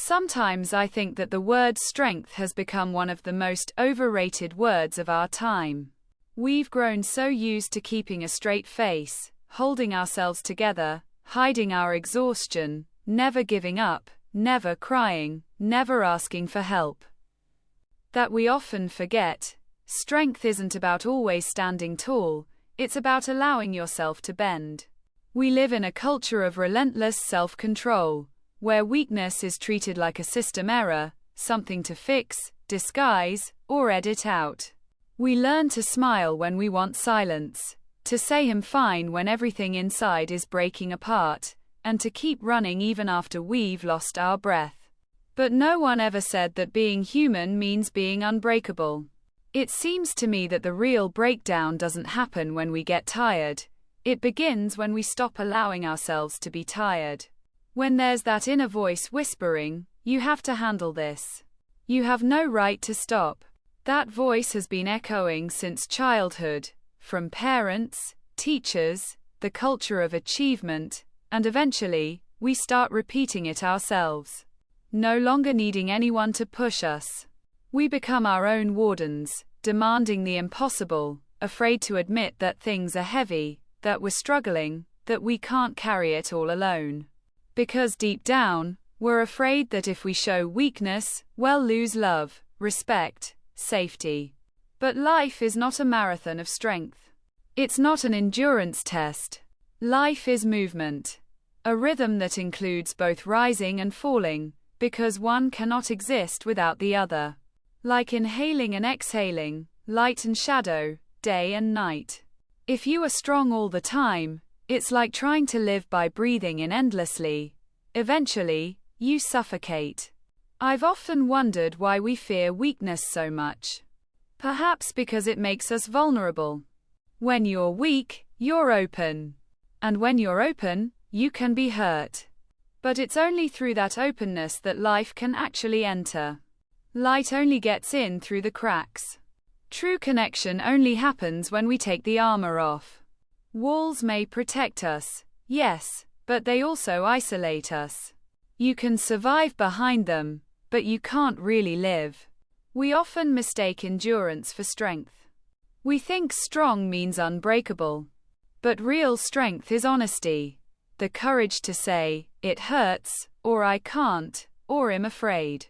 Sometimes I think that the word strength has become one of the most overrated words of our time. We've grown so used to keeping a straight face, holding ourselves together, hiding our exhaustion, never giving up, never crying, never asking for help, that we often forget, strength isn't about always standing tall, it's about allowing yourself to bend. We live in a culture of relentless self-control, where weakness is treated like a system error, something to fix, disguise, or edit out. We learn to smile when we want silence, to say I'm fine when everything inside is breaking apart, and to keep running even after we've lost our breath. But no one ever said that being human means being unbreakable. It seems to me that the real breakdown doesn't happen when we get tired. It begins when we stop allowing ourselves to be tired. When there's that inner voice whispering, "You have to handle this. You have no right to stop." That voice has been echoing since childhood, from parents, teachers, the culture of achievement, and eventually, we start repeating it ourselves. No longer needing anyone to push us. We become our own wardens, demanding the impossible, afraid to admit that things are heavy, that we're struggling, that we can't carry it all alone. Because deep down, we're afraid that if we show weakness, we'll lose love, respect, safety. But life is not a marathon of strength. It's not an endurance test. Life is movement. A rhythm that includes both rising and falling, because one cannot exist without the other. Like inhaling and exhaling, light and shadow, day and night. If you are strong all the time, it's like trying to live by breathing in endlessly. Eventually, you suffocate. I've often wondered why we fear weakness so much. Perhaps because it makes us vulnerable. When you're weak, you're open. And when you're open, you can be hurt. But it's only through that openness that life can actually enter. Light only gets in through the cracks. True connection only happens when we take the armor off. Walls may protect us, yes, but they also isolate us. You can survive behind them, but you can't really live. We often mistake endurance for strength. We think strong means unbreakable. But real strength is honesty. The courage to say, "It hurts," or "I can't," or "I'm afraid."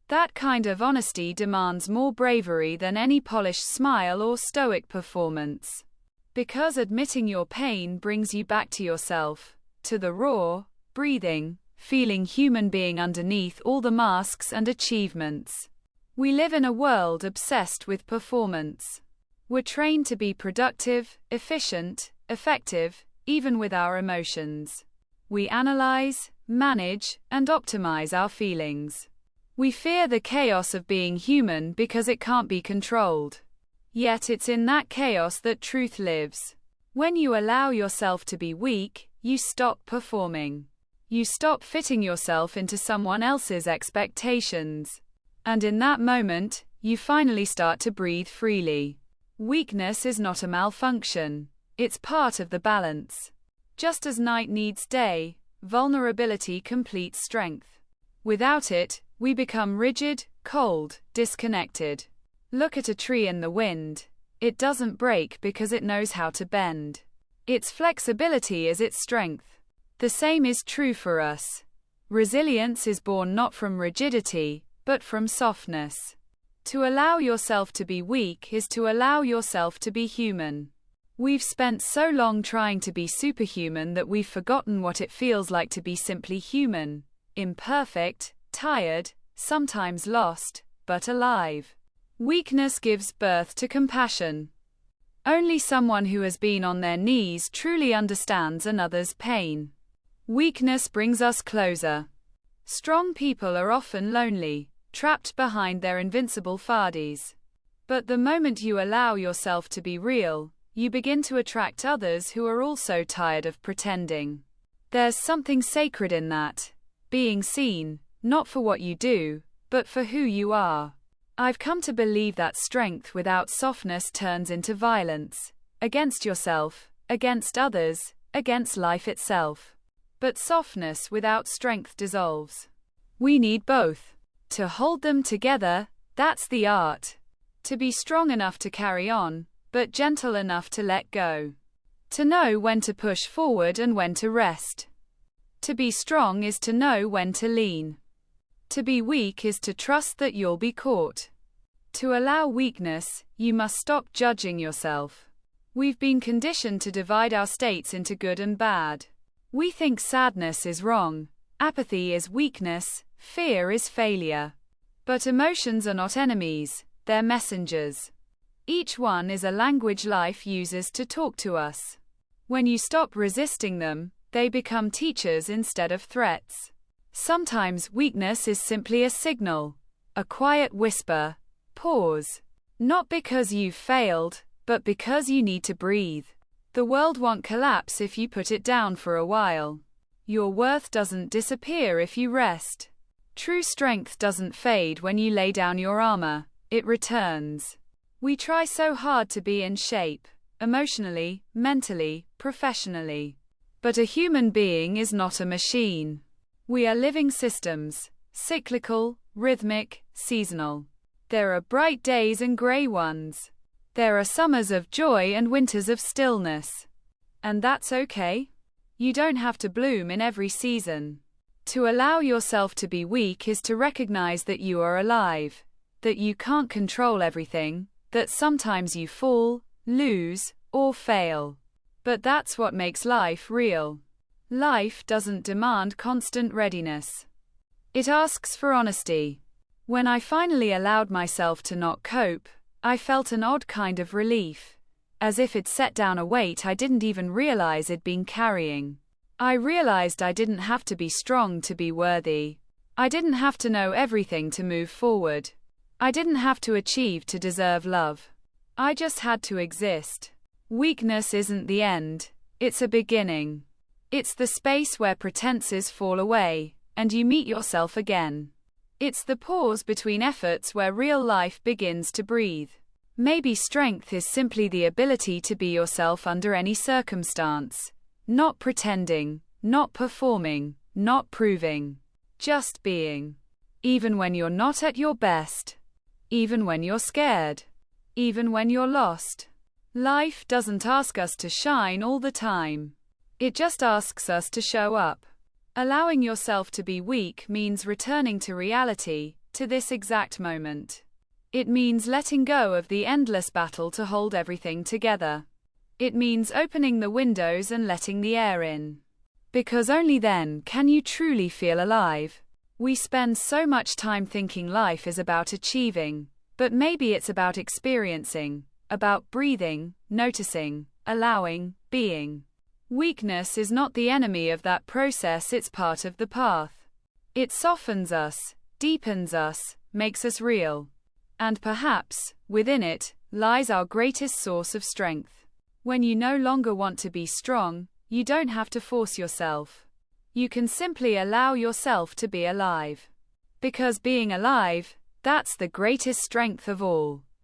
That kind of honesty demands more bravery than any polished smile or stoic performance. Because admitting your pain brings you back to yourself, to the raw, breathing, feeling human being underneath all the masks and achievements. We live in a world obsessed with performance. We're trained to be productive, efficient, effective, even with our emotions. We analyze, manage, and optimize our feelings. We fear the chaos of being human because it can't be controlled. Yet it's in that chaos that truth lives. When you allow yourself to be weak, you stop performing. You stop fitting yourself into someone else's expectations. And in that moment, you finally start to breathe freely. Weakness is not a malfunction. It's part of the balance. Just as night needs day, vulnerability completes strength. Without it, we become rigid, cold, disconnected. Look at a tree in the wind. It doesn't break because it knows how to bend. Its flexibility is its strength. The same is true for us. Resilience is born not from rigidity, but from softness. To allow yourself to be weak is to allow yourself to be human. We've spent so long trying to be superhuman that we've forgotten what it feels like to be simply human, imperfect, tired, sometimes lost, but alive. Weakness gives birth to compassion. Only someone who has been on their knees truly understands another's pain. Weakness brings us closer. Strong people are often lonely, trapped behind their invincible facades. But the moment you allow yourself to be real, you begin to attract others who are also tired of pretending. There's something sacred in that. Being seen, not for what you do, but for who you are. I've come to believe that strength without softness turns into violence. Against yourself, against others, against life itself. But softness without strength dissolves. We need both. To hold them together, that's the art. To be strong enough to carry on, but gentle enough to let go. To know when to push forward and when to rest. To be strong is to know when to lean. To be weak is to trust that you'll be caught. To allow weakness, you must stop judging yourself. We've been conditioned to divide our states into good and bad. We think sadness is wrong, apathy is weakness, fear is failure. But emotions are not enemies, they're messengers. Each one is a language life uses to talk to us. When you stop resisting them, they become teachers instead of threats. Sometimes weakness is simply a signal, a quiet whisper, pause. Not because you've failed, but because you need to breathe. The world won't collapse if you put it down for a while. Your worth doesn't disappear if you rest. True strength doesn't fade when you lay down your armor, it returns. We try so hard to be in shape, emotionally, mentally, professionally. But a human being is not a machine. We are living systems, cyclical, rhythmic, seasonal. There are bright days and gray ones. There are summers of joy and winters of stillness. And that's okay. You don't have to bloom in every season. To allow yourself to be weak is to recognize that you are alive, that you can't control everything, that sometimes you fall, lose, or fail. But that's what makes life real. Life doesn't demand constant readiness. It asks for honesty. When I finally allowed myself to not cope, I felt an odd kind of relief, as if it set down a weight I didn't even realize I'd been carrying. I realized I didn't have to be strong to be worthy. I didn't have to know everything to move forward. I didn't have to achieve to deserve love. I just had to exist. Weakness isn't the end, it's a beginning. It's the space where pretenses fall away, and you meet yourself again. It's the pause between efforts where real life begins to breathe. Maybe strength is simply the ability to be yourself under any circumstance. Not pretending, not performing, not proving. Just being. Even when you're not at your best. Even when you're scared. Even when you're lost. Life doesn't ask us to shine all the time. It just asks us to show up. Allowing yourself to be weak means returning to reality, to this exact moment. It means letting go of the endless battle to hold everything together. It means opening the windows and letting the air in. Because only then can you truly feel alive. We spend so much time thinking life is about achieving, but maybe it's about experiencing, about breathing, noticing, allowing, being. Weakness is not the enemy of that process, it's part of the path. It softens us, deepens us, makes us real. And perhaps, within it, lies our greatest source of strength. When you no longer want to be strong, you don't have to force yourself. You can simply allow yourself to be alive. Because being alive, that's the greatest strength of all.